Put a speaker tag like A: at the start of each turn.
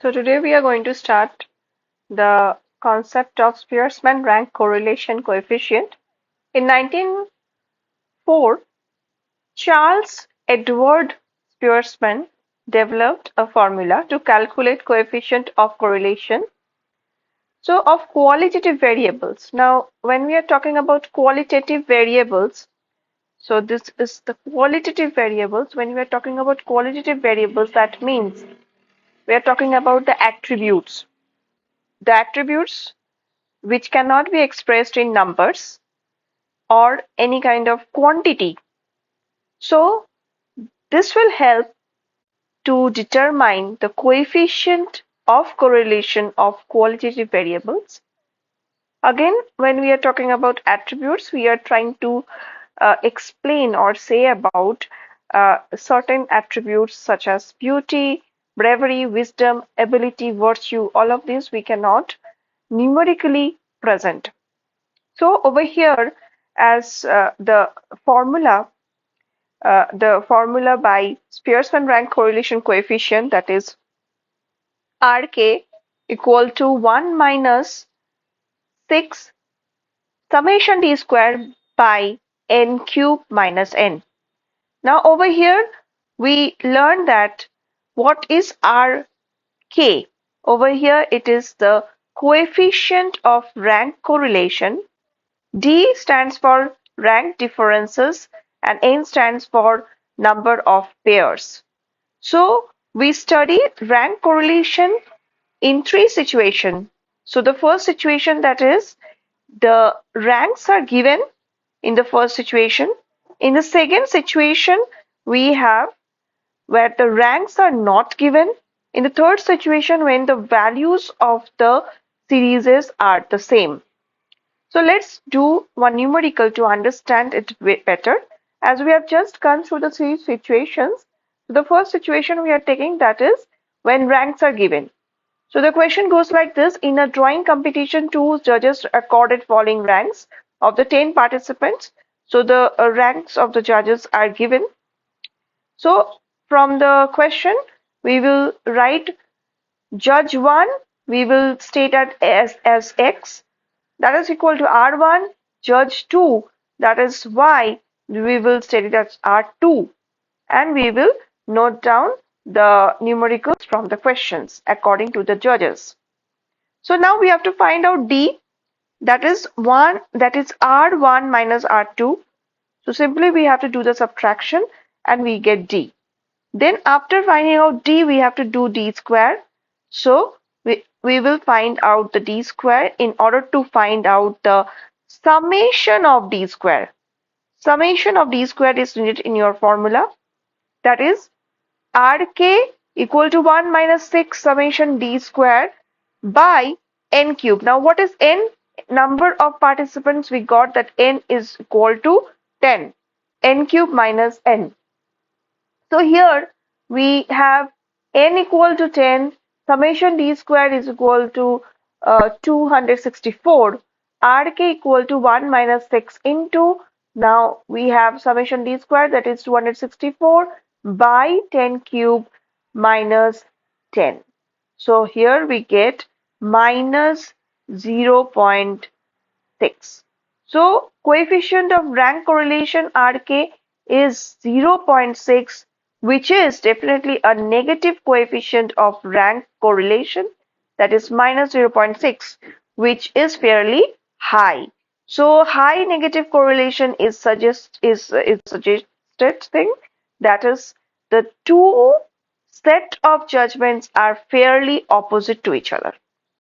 A: So today we are going to start the concept of Spearman rank correlation coefficient. In 1904, Charles Edward Spearman developed a formula to calculate coefficient of correlation. So of qualitative variables. Now, when we are talking about qualitative variables, so this is the qualitative variables. When we are talking about qualitative variables, that means we are talking about the attributes. The attributes which cannot be expressed in numbers or any kind of quantity. So this will help to determine the coefficient of correlation of qualitative variables. Again, when we are talking about attributes, we are trying to explain or say about certain attributes such as beauty, bravery, wisdom, ability, virtue. All of these we cannot numerically present. So over here, as the formula by Spearman rank correlation coefficient, that is Rk equal to 1 minus 6 summation d square by n cube minus n. Now over here we learn that what is Rk? Over here it is the coefficient of rank correlation. D stands for rank differences and N stands for number of pairs. So we study rank correlation in three situations. So the first situation, that is the ranks are given in the first situation. In the second situation we have where the ranks are not given. In the third situation, when the values of the series are the same. So let's do one numerical to understand it better. As we have just gone through the three situations, the first situation we are taking, that is when ranks are given. So the question goes like this: in a drawing competition, two judges accorded following ranks of the 10 participants. So the ranks of the judges are given. So from the question, we will write judge 1, we will state it as X. That is equal to R1, judge 2, that is Y, we will state it as R2, and we will note down the numericals from the questions according to the judges. So now we have to find out D, that is R1 minus R2. So simply we have to do the subtraction and we get D. Then after finding out D, we have to do D square. So we will find out the D square in order to find out the summation of D square. Summation of D square is needed in your formula. That is Rk equal to 1 minus 6 summation D square by n cube. Now what is n? Number of participants, we got that n is equal to 10. N cube minus n. So here we have n equal to 10, summation d square is equal to 264, Rk equal to 1 minus 6 into, now we have summation d square, that is 264 by 10 cube minus 10. So here we get minus 0.6. So coefficient of rank correlation Rk is 0.6, which is definitely a negative coefficient of rank correlation, that is minus 0.6, which is fairly high. So high negative correlation is suggested thing, that is the two set of judgments are fairly opposite to each other.